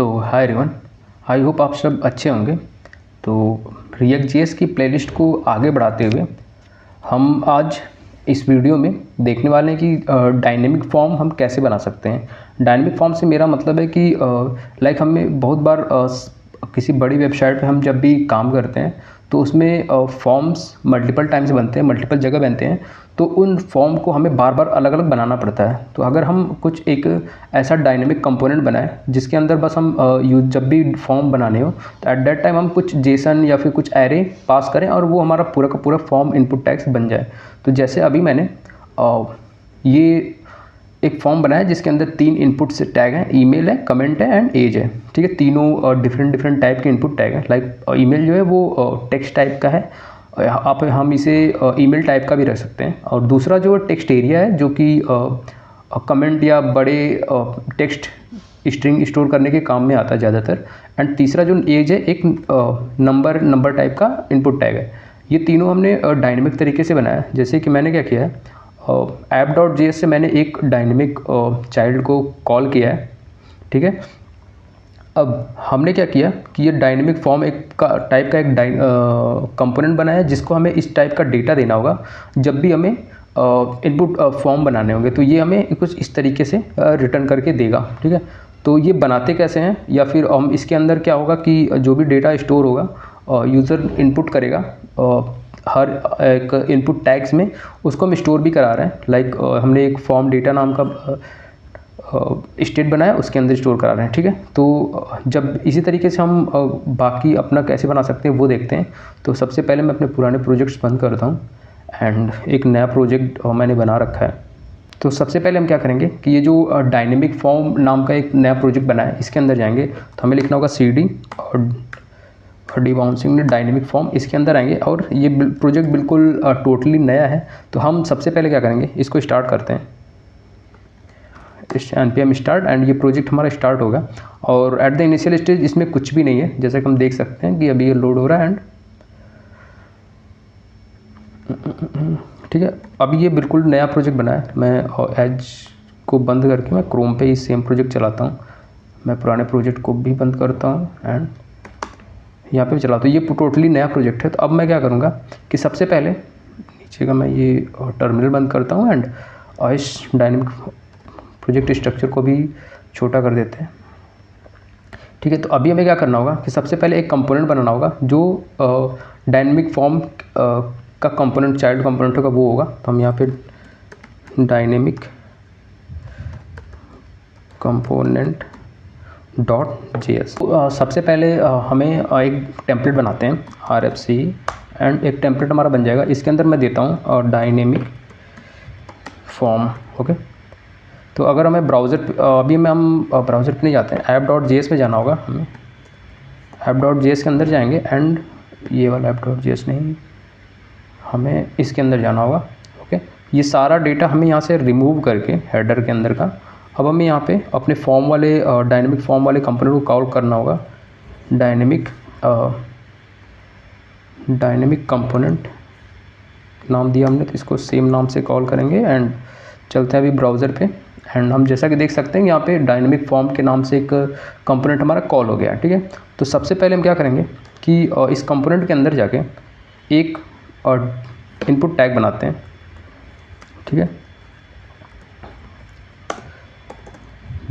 तो hi everyone, I hope आप सब अच्छे होंगे। तो React.js की प्लेलिस्ट को आगे बढ़ाते हुए हम आज इस वीडियो में देखने वाले हैं कि डायनेमिक फॉर्म हम कैसे बना सकते हैं। डायनेमिक फॉर्म से मेरा मतलब है कि लाइक हमें बहुत बार किसी बड़ी वेबसाइट पे हम जब भी काम करते हैं तो उसमें फॉर्म्स मल्टीपल टाइम्स बनते हैं, मल्टीपल जगह बनते हैं, तो उन फॉर्म को हमें बार बार अलग अलग बनाना पड़ता है। तो अगर हम कुछ एक ऐसा डायनेमिक कंपोनेंट बनाएं जिसके अंदर बस हम जब भी फॉर्म बनाने हो तो एट दैट टाइम हम कुछ जेसन या फिर कुछ एरे पास करें और वो हमारा पूरा का पूरा फॉर्म इनपुट टैग्स बन जाए। तो जैसे अभी मैंने ये एक फॉर्म बनाया जिसके अंदर 3 इनपुट से टैग हैं, ईमेल है, कमेंट है एंड एज है। ठीक है, तीनों डिफरेंट टाइप के इनपुट टैग हैं। लाइक ईमेल जो है वो टेक्स्ट टाइप का है, आप हम इसे ईमेल टाइप का भी रख सकते हैं। और दूसरा जो टेक्स्ट एरिया है जो कि कमेंट या बड़े टेक्स्ट स्ट्रिंग स्टोर करने के काम में आता है ज़्यादातर। एंड तीसरा जो एज है एक नंबर टाइप का इनपुट टैग है। ये तीनों हमने डायनेमिक तरीके से बनाया। जैसे कि मैंने क्या किया है, app.js से मैंने एक डायनेमिक चाइल्ड को कॉल किया है। ठीक है, अब हमने क्या किया कि ये डायनेमिक फॉर्म एक टाइप का एक कंपोनेंट बनाया है जिसको हमें इस टाइप का डेटा देना होगा जब भी हमें इनपुट फॉर्म बनाने होंगे। तो ये हमें कुछ इस तरीके से रिटर्न करके देगा। ठीक है, तो ये बनाते कैसे हैं, या फिर हम इसके अंदर क्या होगा कि जो भी डेटा स्टोर होगा यूज़र इनपुट करेगा हर एक इनपुट टैग्स में, उसको हम स्टोर भी करा रहे हैं। लाइक हमने एक फॉर्म डेटा नाम का स्टेट बनाया, उसके अंदर स्टोर करा रहे हैं। ठीक है, तो जब इसी तरीके से हम बाकी अपना कैसे बना सकते हैं वो देखते हैं। तो सबसे पहले मैं अपने पुराने प्रोजेक्ट्स बंद करता हूँ एंड एक नया प्रोजेक्ट मैंने बना रखा है। तो सबसे पहले हम क्या करेंगे कि ये जो डायनेमिक फॉर्म नाम का एक नया प्रोजेक्ट बना है इसके अंदर जाएंगे तो हमें लिखना होगा cd और डिबाउंसिंग डायनेमिक फॉर्म, इसके अंदर आएंगे। और ये प्रोजेक्ट बिल्कुल टोटली नया है। तो हम सबसे पहले क्या करेंगे, इसको स्टार्ट करते हैं, npm स्टार्ट, एंड ये प्रोजेक्ट हमारा स्टार्ट होगा। और एट द इनिशियल स्टेज इसमें कुछ भी नहीं है, जैसा कि हम देख सकते हैं कि अभी ये लोड हो रहा है। एंड ठीक है, अभी ये बिल्कुल नया प्रोजेक्ट बना है। मैं एज को बंद करके मैं क्रोम पे ही सेम प्रोजेक्ट चलाता हूँ। मैं पुराने प्रोजेक्ट को भी बंद करता हूँ एंड यहाँ पे चलाता हूँ। ये टोटली नया प्रोजेक्ट है। तो अब मैं क्या करूँगा कि सबसे पहले नीचे का मैं ये टर्मिनल बंद करता हूँ एंड इस डायनेमिक प्रोजेक्ट स्ट्रक्चर को भी छोटा कर देते हैं। ठीक है, तो अभी हमें क्या करना होगा कि सबसे पहले एक कंपोनेंट बनाना होगा जो डायनेमिक फॉर्म का कंपोनेंट, चाइल्ड कंपोनेंट होगा वो होगा। तो हम यहाँ पे डायनेमिक कंपोनेंट .js सबसे पहले हमें एक टेम्पलेट बनाते हैं RFC एंड एक टेम्पलेट हमारा बन जाएगा। इसके अंदर मैं देता हूँ डायनेमिक फॉर्म। ओके, तो अगर हमें ब्राउज़र अभी में हम ब्राउज़र पे नहीं जाते हैं, app.js में जाना होगा हमें। app.js के अंदर जाएंगे एंड ये वाला app.js नहीं, हमें इसके अंदर जाना होगा। ओके, ये सारा डेटा हमें यहाँ से रिमूव करके हेडर के अंदर का, अब हमें यहाँ पे अपने फॉर्म वाले डायनेमिक फॉर्म वाले कंपोनेंट को कॉल करना होगा। डायनेमिक कंपोनेंट नाम दिया हमने, तो इसको सेम नाम से कॉल करेंगे एंड चलते हैं अभी ब्राउज़र पे। एंड हम जैसा कि देख सकते हैं यहाँ पे डायनेमिक फॉर्म के नाम से एक कंपोनेंट हमारा कॉल हो गया। ठीक है, तो सबसे पहले हम क्या करेंगे कि इस कंपोनेंट के अंदर जाके एक इनपुट टैग बनाते हैं। ठीक है,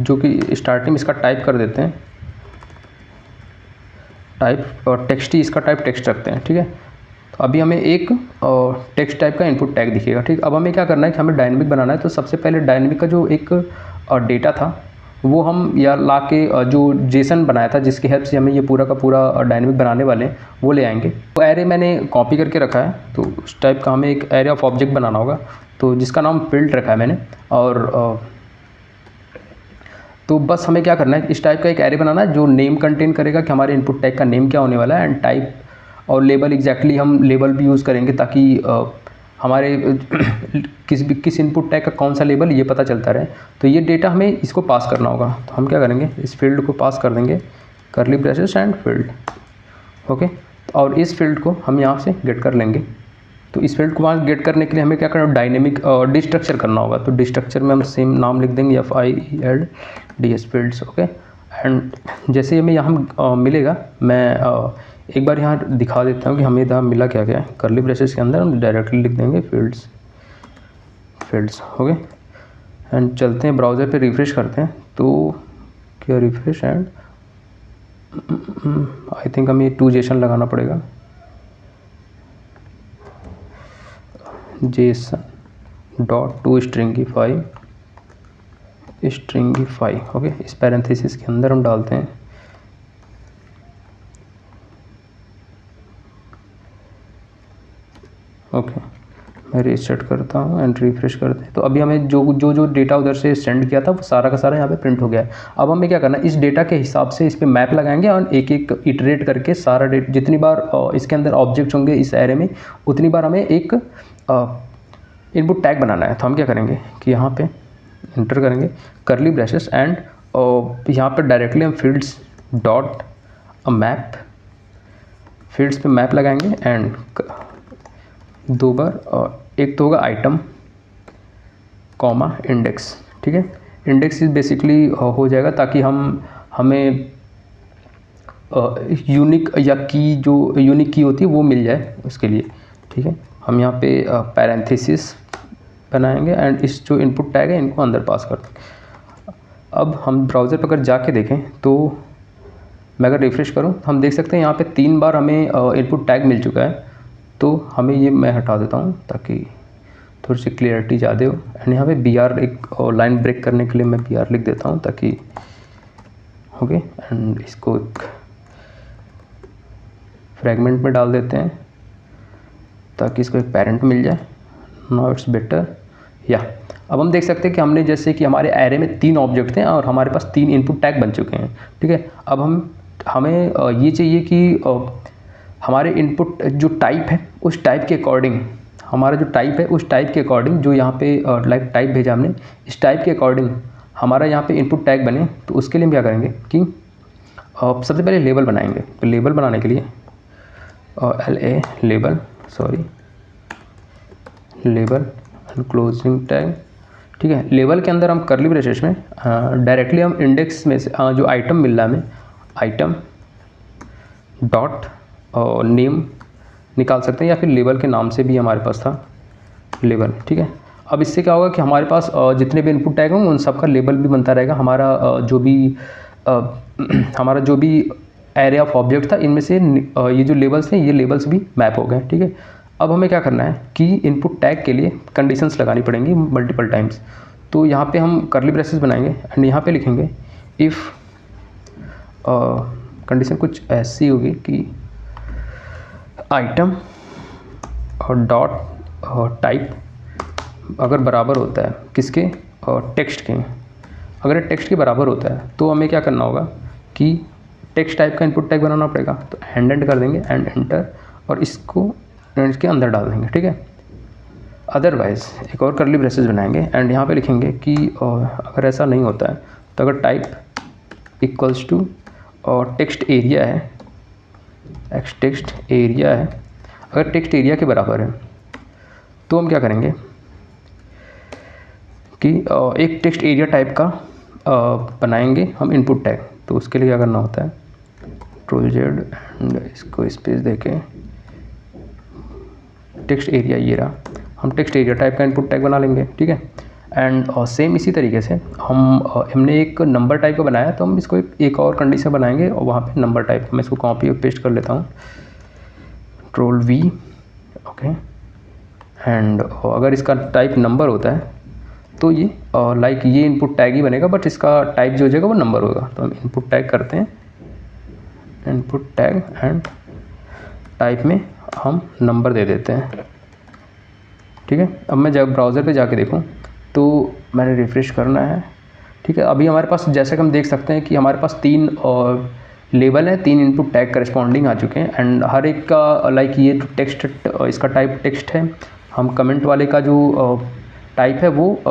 जो कि स्टार्टिंग में इसका टाइप कर देते हैं, टाइप और टेक्स्ट ही इसका टाइप टेक्स्ट रखते हैं। ठीक है, तो अभी हमें एक टेक्स्ट टाइप का इनपुट टैग दिखेगा। ठीक, अब हमें क्या करना है कि हमें डायनेमिक बनाना है। तो सबसे पहले डायनेमिक का जो एक डेटा था वो हम या ला के जो जेसन बनाया था जिसकी हेल्प से हमें ये पूरा का पूरा डायनेमिक बनाने वाले हैं वो ले आएंगे। तो एरे मैंने कॉपी करके रखा है, तो उस टाइप का हमें एक एरे ऑफ ऑब्जेक्ट बनाना होगा, तो जिसका नाम फील्ड रखा है मैंने। और तो बस हमें क्या करना है, इस टाइप का एक एरे बनाना है जो नेम कंटेन करेगा कि हमारे इनपुट टैग का नेम क्या होने वाला है, एंड टाइप और लेबल, एग्जैक्टली हम लेबल भी यूज़ करेंगे ताकि हमारे किस इनपुट टैग का कौन सा लेबल ये पता चलता रहे। तो ये डेटा हमें इसको पास करना होगा। तो हम क्या करेंगे, इस फील्ड को पास कर देंगे करली ब्रेसेस एंड फील्ड। ओके, और इस फील्ड को हम यहाँ से गेट कर लेंगे। तो इस फील्ड को वहाँ गेट करने के लिए हमें क्या करना, डायनेमिक डिस्ट्रक्चर करना होगा। तो डिस्ट्रक्चर में हम सेम नाम लिख देंगे FIELDS फील्ड्स। ओके, एंड जैसे हमें यहाँ मिलेगा, मैं एक बार यहाँ दिखा देता हूँ कि हमें यहाँ मिला क्या क्या है। कर्ली ब्रेसेस के अंदर हम डायरेक्टली लिख देंगे फील्ड्स हो गए। एंड चलते हैं ब्राउज़र पे, रिफ़्रेश करते हैं। तो क्या रिफ़्रेश, एंड आई थिंक हमें JSON लगाना पड़ेगा, JSON.toStringify ओके। इस पैरेंथेसिस के अंदर हम डालते हैं ओके। मैं रीसेट करता हूँ एंड रिफ्रेश करते हैं। तो अभी हमें जो डेटा उधर से सेंड किया था वो सारा का सारा यहाँ पे प्रिंट हो गया है। अब हमें क्या करना है, इस डेटा के हिसाब से इस पर मैप लगाएंगे और एक एक इटरेट करके सारा जितनी बार इसके अंदर ऑब्जेक्ट्स होंगे इस एरे में, उतनी बार हमें एक इनपुट टैग बनाना है। तो हम क्या करेंगे कि यहाँ पे इंटर करेंगे कर्ली ब्रेसेस एंड यहाँ पर डायरेक्टली हम फील्ड्स डॉट मैप, फील्ड्स पे मैप लगाएंगे एंड 2 बार, एक तो होगा आइटम कॉमा इंडेक्स, ठीक है। इंडेक्स इज बेसिकली हो जाएगा ताकि हमें यूनिक या की, जो यूनिक की होती है वो मिल जाए उसके लिए, ठीक है। हम यहाँ पे पैरेंथेसिस बनाएंगे एंड इस जो इनपुट टैग है इनको अंदर पास कर देंगे। अब हम ब्राउज़र पर अगर जाके देखें तो मैं अगर रिफ़्रेश करूँ तो हम देख सकते हैं यहाँ पे 3 बार हमें इनपुट टैग मिल चुका है। तो हमें ये मैं हटा देता हूँ ताकि थोड़ी सी क्लियरिटी ज़्यादा हो। एंड यहाँ पे BR एक लाइन ब्रेक करने के लिए मैं BR लिख देता हूँ ताकि ओके। एंड इसको एक फ्रेगमेंट में डाल देते हैं ताकि इसको एक पेरेंट मिल जाए। नाउ इट्स बेटर या। अब हम देख सकते हैं कि हमने जैसे कि हमारे एरे में 3 ऑब्जेक्ट थे और हमारे पास 3 इनपुट टैग बन चुके हैं, ठीक है। अब हमें ये चाहिए कि हमारे इनपुट जो टाइप है उस टाइप के अकॉर्डिंग, हमारा जो टाइप है उस टाइप के अकॉर्डिंग, जो यहाँ पे लाइक टाइप भेजा हमने, इस टाइप के अकॉर्डिंग हमारा यहाँ पे इनपुट टैग बने। तो उसके लिए हम क्या करेंगे कि सबसे पहले लेबल बनाएंगे। तो लेबल बनाने के लिए लेबल एंड क्लोजिंग टैग, ठीक है। लेबल के अंदर हम कर्ली ब्रेसेस में डायरेक्टली हम इंडेक्स में से जो आइटम मिल रहा है हमें, आइटम डॉट नेम निकाल सकते हैं या फिर लेबल के नाम से भी हमारे पास था लेबल, ठीक है। अब इससे क्या होगा कि हमारे पास जितने भी इनपुट टैग होंगे उन सब का लेबल भी बनता रहेगा। हमारा जो भी एरे ऑफ ऑब्जेक्ट था इनमें से ये जो लेबल्स हैं ये लेबल्स भी मैप हो गए, ठीक है। अब हमें क्या करना है कि इनपुट टैग के लिए कंडीशंस लगानी पड़ेंगी मल्टीपल टाइम्स। तो यहाँ पे हम कर्ली ब्रेसेस बनाएंगे एंड यहाँ पे लिखेंगे इफ़ कंडीशन कुछ ऐसी होगी कि आइटम और डॉट टाइप अगर बराबर होता है किसके, टेक्स्ट के। अगर ये टेक्स्ट के बराबर होता है तो हमें क्या करना होगा कि टेक्स्ट टाइप का इनपुट टैग बनाना पड़ेगा। तो एंड कर देंगे एंड एंटर और इसको इसके अंदर डाल देंगे, ठीक है। अदरवाइज़ एक और कर्ली ब्रेसेस बनाएंगे एंड यहाँ पे लिखेंगे कि अगर ऐसा नहीं होता है तो अगर टाइप इक्वल्स टू और टेक्स्ट एरिया है, अगर टेक्स्ट एरिया के बराबर है तो हम क्या करेंगे कि एक टेक्स्ट एरिया टाइप का बनाएंगे हम इनपुट टैग। तो उसके लिए क्या करना होता है, Ctrl Z एंड इसको स्पेस देके टेक्स्ट एरिया, ये रहा, हम टेक्स्ट एरिया टाइप का इनपुट टैग बना लेंगे, ठीक है। एंड सेम इसी तरीके से हमने एक नंबर टाइप का बनाया तो हम इसको एक और कंडीशन बनाएंगे और वहाँ पे नंबर टाइप, मैं इसको कॉपी और पेस्ट कर लेता हूँ, Ctrl V ओके। एंड अगर इसका टाइप नंबर होता है तो ये लाइक ये इनपुट टैग ही बनेगा, बट इसका टाइप जो हो जाएगा वो नंबर होगा। तो हम इनपुट टैग करते हैं, इनपुट टैग एंड टाइप में हम नंबर दे देते हैं, ठीक है। अब मैं जब ब्राउज़र पे जाके देखूं तो मैंने रिफ़्रेश करना है, ठीक है। अभी हमारे पास जैसे कि हम देख सकते हैं कि हमारे पास 3 लेबल हैं, 3 इनपुट टैग करस्पॉन्डिंग आ चुके हैं एंड हर एक का लाइक ये टेक्स्ट, इसका टाइप टेक्स्ट है। हम कमेंट वाले का जो टाइप है वो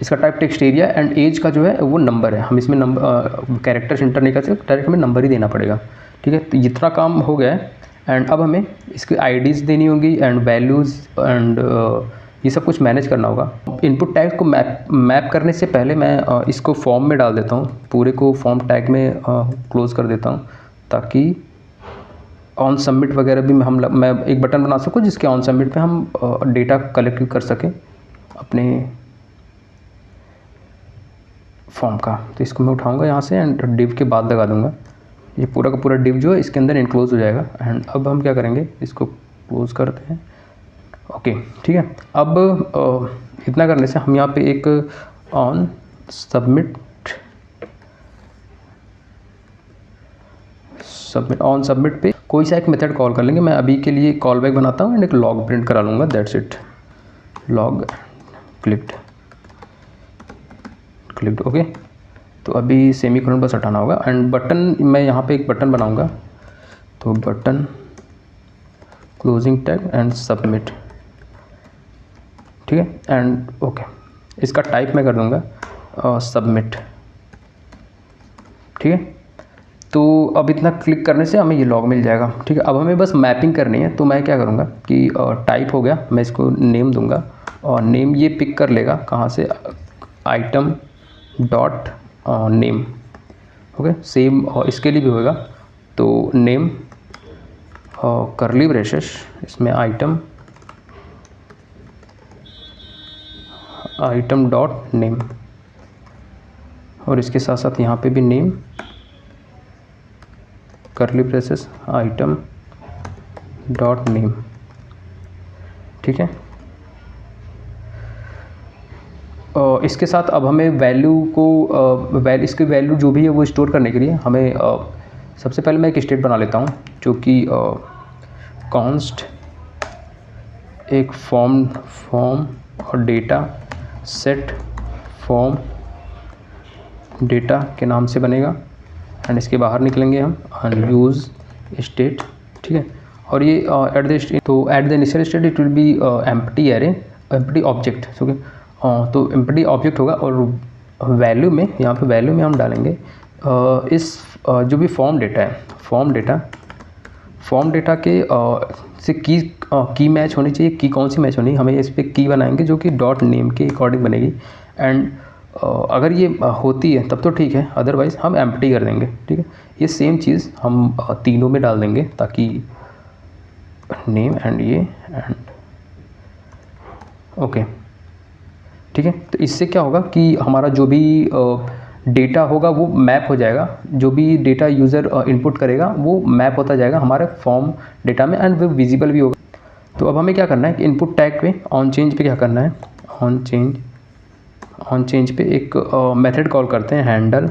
इसका टाइप टेक्स्ट एरिया एंड एज का जो है वो नंबर है। हम इसमें नंबर कैरेक्टर्स इंटर नहीं कर सकते, डायरेक्ट हमें नंबर ही देना पड़ेगा, ठीक है। तो इतना काम हो गया है एंड अब हमें इसकी आईडीज़ देनी होंगी एंड वैल्यूज़ एंड ये सब कुछ मैनेज करना होगा। इनपुट टैग को मैप करने से पहले मैं इसको फॉर्म में डाल देता हूँ, पूरे को फॉर्म टैग में क्लोज़ कर देता हूँ, ताकि ऑन सबमिट वगैरह भी मैं एक बटन बना सकूँ जिसके ऑन सबमिट पे हम डेटा कलेक्ट कर सकें अपने फॉर्म का। तो इसको मैं उठाऊंगा यहाँ से एंड डिव के बाद लगा दूंगा। ये पूरा का पूरा डिव जो है इसके अंदर इनक्लोज हो जाएगा। एंड अब हम क्या करेंगे, इसको क्लोज करते हैं। ओके, ठीक है। अब इतना करने से हम यहाँ पे एक ऑन सबमिट पे कोई सा एक मेथड कॉल कर लेंगे। मैं अभी के लिए कॉल बैक बनाता हूँ एंड एक लॉग प्रिंट करा लूँगा, that's it. Log clipped. Okay, तो अभी सेमीकोलन बस हटाना होगा एंड बटन, मैं यहाँ पे एक बटन बनाऊँगा, तो button closing tag and submit, ठीक है। एंड ओके, इसका टाइप मैं कर दूँगा सबमिट, ठीक है। तो अब इतना क्लिक करने से हमें ये लॉग मिल जाएगा, ठीक है। अब हमें बस मैपिंग करनी है, तो मैं क्या करूँगा कि टाइप हो गया, मैं इसको नेम दूंगा और नेम ये पिक कर लेगा कहाँ से, item dot name, okay. Same इसके लिए भी होगा, तो नेम करली ब्रेसेस, इसमें आइटम डॉट नेम, और इसके साथ साथ यहाँ पे भी नेम करली ब्रेसेस आइटम डॉट नेम, ठीक है। इसके साथ अब हमें वैल्यू को इसकी वैल्यू जो भी है वो स्टोर करने के लिए हमें सबसे पहले मैं एक स्टेट बना लेता हूँ, जो कि कॉन्स्ट एक फॉर्म और डेटा सेट फॉर्म डेटा के नाम से बनेगा एंड इसके बाहर निकलेंगे हम यूज़ स्टेट, ठीक है। और ये एट द स्टेट, तो at the initial state it will be empty array, empty object, okay. तो एम्प्टी ऑब्जेक्ट होगा और वैल्यू में, यहाँ पे वैल्यू में हम डालेंगे इस जो भी फॉर्म डेटा है, फॉर्म डेटा के से की मैच होनी चाहिए। की कौन सी मैच होनी है, हमें इस पर की बनाएंगे जो कि डॉट नेम के अकॉर्डिंग बनेगी। एंड अगर ये होती है तब तो ठीक है, अदरवाइज़ हम एम्प्टी कर देंगे, ठीक है। ये सेम चीज़ हम तीनों में डाल देंगे, ताकि नेम एंड ये एंड ओके, ठीक है। तो इससे क्या होगा कि हमारा जो भी डेटा होगा वो मैप हो जाएगा, जो भी डेटा यूज़र इनपुट करेगा वो मैप होता जाएगा हमारे फॉर्म डेटा में एंड वो विजिबल भी होगा। तो अब हमें क्या करना है कि इनपुट टैग पे ऑन चेंज पे क्या करना है, ऑन चेंज पे एक मेथड कॉल करते हैं हैंडल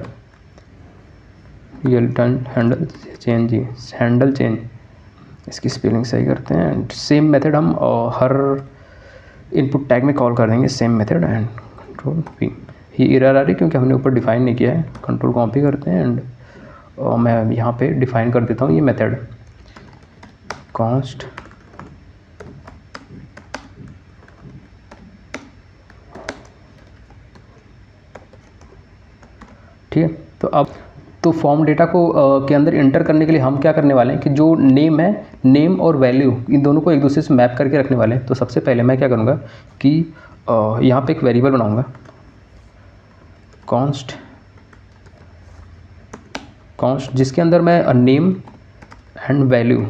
चेंज, इसकी स्पेलिंग सही करते हैं एंड सेम मेथड हम हर इनपुट टैग में कॉल कर देंगे, same method and control P. ये एरर आ रही क्योंकि हमने ऊपर डिफाइन नहीं किया है, कंट्रोल कॉपी करते हैं एंड मैं यहाँ पे डिफाइन कर देता हूँ ये मेथड कॉन्स्ट ठीक है। तो अब तो फॉर्म डेटा को के अंदर इंटर करने के लिए हम क्या करने वाले हैं कि जो नेम है, नेम और वैल्यू इन दोनों को एक दूसरे से मैप करके रखने वाले हैं। तो सबसे पहले मैं क्या करूँगा कि यहाँ पे एक वेरिएबल बनाऊँगा कॉन्स्ट जिसके अंदर मैं नेम एंड वैल्यू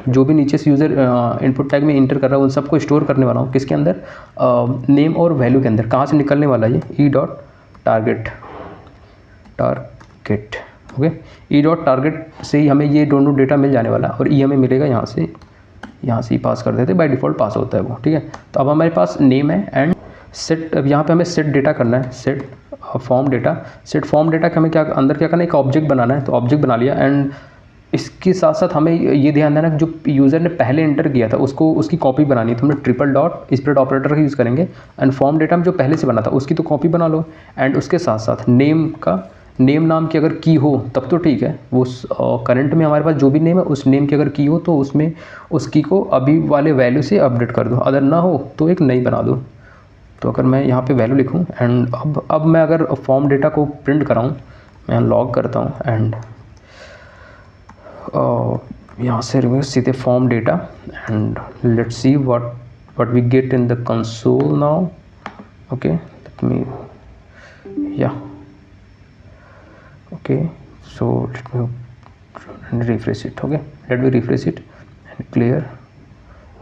जो भी नीचे से यूज़र इनपुट टैग में इंटर कर रहा है उन सबको स्टोर करने वाला हूँ। किसके अंदर, नेम और वैल्यू के अंदर। कहाँ से निकलने वाला ये E dot target, okay. E dot target से ही हमें ये दोनों डेटा मिल जाने वाला और ई हमें मिलेगा यहाँ से ही पास कर देते, बाय डिफ़ॉल्ट पास होता है वो, ठीक है। तो अब हमारे पास नेम है एंड सेट, अब यहाँ पे हमें सेट डेटा करना है, सेट फॉर्म डेटा के हमें क्या अंदर क्या करना है, एक ऑब्जेक्ट बनाना है। तो ऑब्जेक्ट बना लिया एंड इसके साथ साथ हमें ये ध्यान देना कि जो यूज़र ने पहले इंटर किया था उसको उसकी कॉपी बनानी है। तो हमने ट्रिपल डॉट स्प्रेड ऑपरेटर का यूज़ करेंगे एंड फॉर्म डेटा में जो पहले से बना था उसकी तो कॉपी बना लो एंड उसके साथ साथ नेम नाम की अगर की हो तब तो ठीक है, वो करंट में हमारे पास जो भी नेम है उस नेम की अगर की हो तो उसमें उस की को अभी वाले वैल्यू से अपडेट कर दो, अगर ना हो तो एक नई बना दो। तो अगर मैं यहाँ पे वैल्यू लिखूँ एंड अब मैं अगर फॉर्म डेटा को प्रिंट कराऊँ, मैं लॉग करता हूँ एंड यहाँ से सीधे form data and let's see what what we get in the console now. Okay, let me, yeah, okay, so let me refresh it. Okay, let me refresh it and clear.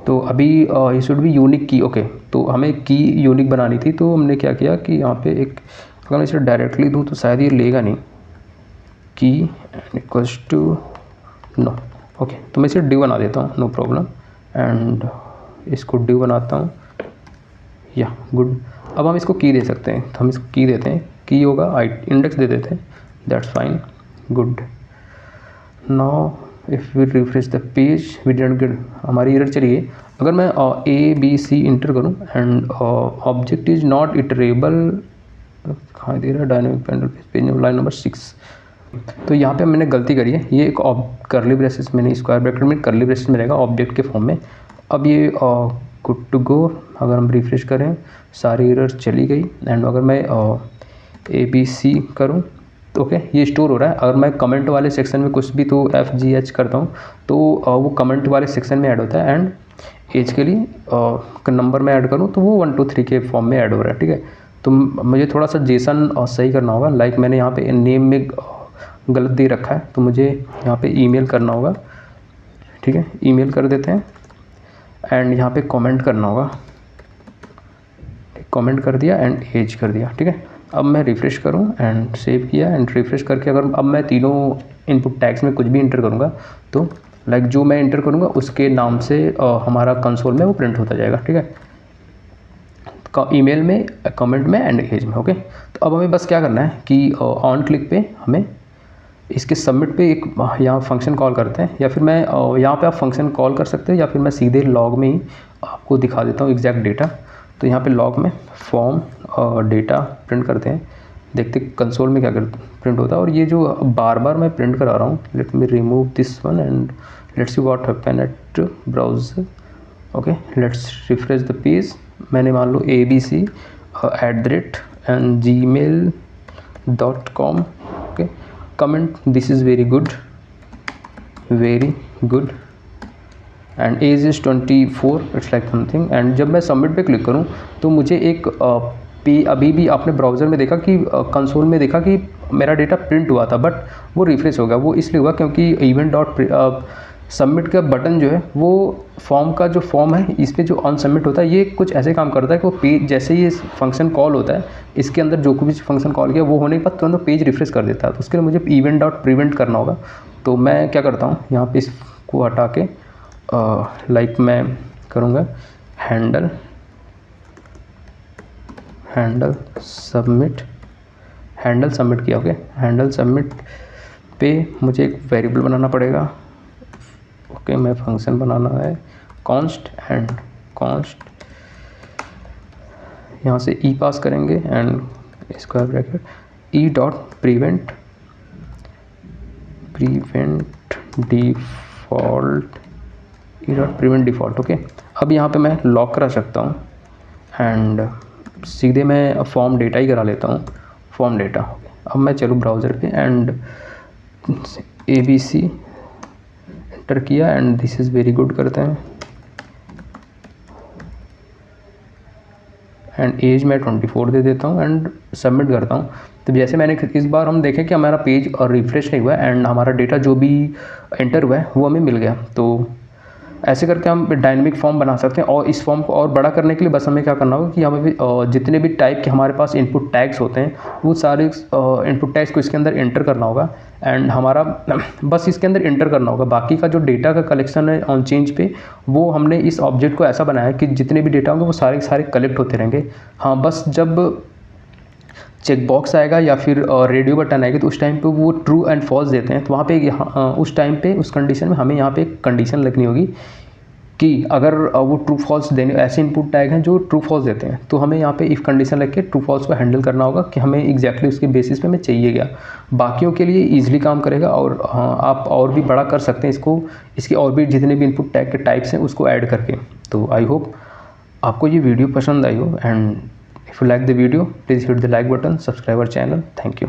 तो अभी ये should be unique की। Okay, तो हमें की unique बनानी थी, तो हमने क्या किया कि यहाँ पे एक, अगर मैं इसे डायरेक्टली दूँ तो शायद ये लेगा नहीं, की इक्वल्स टू नो। ओके, तो मैं इसे ड्यू बना देता हूँ, नो प्रॉब्लम, एंड इसको ड्यू बनाता हूँ, या गुड। अब हम इसको की दे सकते हैं, तो हम इसको की देते हैं, की होगा इंडेक्स दे देते हैं, that's fine, good. Now if we refresh the page we didn't get, हमारी एरर चली गई। अगर मैं ए बी सी इंटर करूँ and object is not iterable, कहाँ दे रहा है, dynamic panel page line number 6, तो यहाँ पे मैंने गलती करी है, ये एक करली ब्रेसेस, मैंने स्क्वायर ब्रैकेट में करली ब्रेसेस में रहेगा ऑब्जेक्ट के फॉर्म में। अब ये गुड टू गो। अगर हम रिफ्रेश करें सारी एरर चली गई, एंड अगर मैं ए बी सी करूँ तो ओके ये स्टोर हो रहा है। अगर मैं कमेंट वाले सेक्शन में कुछ भी तो FGH करता हूँ तो वो कमेंट वाले सेक्शन में ऐड होता है, एंड एज के लिए नंबर में ऐड करूँ तो वो 1 2 3 के फॉर्म में ऐड हो रहा है। ठीक है, तो मुझे थोड़ा सा जेसन सही करना होगा, लाइक मैंने यहाँ पे नेम में गलत दे रखा है, तो मुझे यहाँ पे ईमेल करना होगा। ठीक है, ईमेल कर देते हैं, एंड यहाँ पे कमेंट करना होगा, कमेंट कर दिया एंड एज कर दिया। ठीक है, अब मैं रिफ़्रेश करूँ एंड सेव किया, एंड रिफ़्रेश करके अगर अब मैं तीनों इनपुट टैग्स में कुछ भी इंटर करूँगा तो लाइक जो मैं इंटर करूँगा उसके नाम से हमारा कंसोल में वो प्रिंट होता जाएगा। ठीक है, ईमेल में, कमेंट में एंड एज में। ओके, तो अब हमें बस क्या करना है कि ऑन क्लिक पे हमें इसके सबमिट पे एक यहाँ फंक्शन कॉल करते हैं, या फिर मैं यहाँ पे आप फंक्शन कॉल कर सकते हो, या फिर मैं सीधे लॉग में ही आपको दिखा देता हूँ एग्जैक्ट डेटा। तो यहाँ पे लॉग में फॉर्म डेटा प्रिंट करते हैं, देखते कंसोल में क्या प्रिंट होता है। और ये जो बार बार मैं प्रिंट करा रहा हूँ, let me remove this one and let's see what happen at browser. Okay, let's refresh the page. मैंने मान लो abc@gmail.com। Okay, comment this is very good and age is 24, it's like something। And जब मैं submit पे click करूँ तो मुझे एक अभी भी आपने ब्राउज़र में देखा कि कंसोल में देखा कि मेरा डेटा प्रिंट हुआ था, बट वो रिफ्रेश हो गया। वो इसलिए हुआ क्योंकि इवेंट डॉट सबमिट का बटन जो है वो फॉर्म का जो फॉर्म है इस पे जो ऑन सबमिट होता है, ये कुछ ऐसे काम करता है कि वो पेज जैसे ही फंक्शन कॉल होता है, इसके अंदर जो कुछ फंक्शन कॉल किया वो होने के बाद तुरंत पेज रिफ्रेश कर देता है। तो उसके लिए मुझे इवेंट डॉट प्रिवेंट करना होगा। तो मैं क्या करता हूँ, यहाँ पे इसको हटा के लाइक मैं करूँगा हैंडल सबमिट किया। ओके, हैंडल सबमिट पे मुझे एक वेरिएबल बनाना पड़ेगा। ओके, मैं फंक्शन बनाना है कॉन्स्ट एंड कॉन्स्ट, यहाँ से ई पास करेंगे and square bracket E dot prevent default. Okay, अब यहाँ पे मैं लॉक करा सकता हूँ एंड सीधे मैं फॉर्म डेटा ही करा लेता हूँ, फॉर्म डेटा। अब मैं चलूँ ब्राउज़र पे एंड ABC एंटर किया and this is very good करते हैं, एंड एज मैं 24 दे देता हूँ एंड सबमिट करता हूँ। तो जैसे मैंने इस बार हम देखें कि हमारा पेज और रिफ्रेश नहीं हुआ एंड हमारा डेटा जो भी एंटर हुआ है वो हमें मिल गया। तो ऐसे करके हम डायनेमिक फॉर्म बना सकते हैं। और इस फॉर्म को और बड़ा करने के लिए बस हमें क्या करना होगा कि हमें भी जितने भी टाइप के हमारे पास इनपुट टैग्स होते हैं वो सारे इनपुट टैग्स को इसके अंदर एंटर करना होगा, एंड हमारा बस इसके अंदर एंटर करना होगा। बाकी का जो डेटा का कलेक्शन है ऑन चेंज पे, वो हमने इस ऑब्जेक्ट को ऐसा बनाया कि जितने भी डेटा होंगे वो सारे सारे कलेक्ट होते रहेंगे। हाँ, बस जब चेक बॉक्स आएगा या फिर रेडियो बटन आएगा तो उस टाइम पे वो ट्रू एंड फॉल्स देते हैं। तो वहाँ पे उस टाइम पे उस कंडीशन में हमें यहाँ पे एक कंडीशन लगनी होगी कि अगर वो ट्रू फॉल्स देने, ऐसे इनपुट टैग हैं जो ट्रू फॉल्स देते हैं, तो हमें यहाँ पे इफ़ कंडीशन लग के ट्रू फॉल्स को हैंडल करना होगा कि हमें एग्जैक्टली उसके बेसिस पे हमें चाहिए क्या। बाकियों के लिए ईजिली काम करेगा। और हाँ, आप और भी बड़ा कर सकते हैं इसको, इसके और भी जितने भी इनपुट टैग के टाइप्स हैं उसको ऐड करके। तो आई होप आपको ये वीडियो पसंद आई हो, and if you like the video please hit the like button, subscribe our channel, thank you।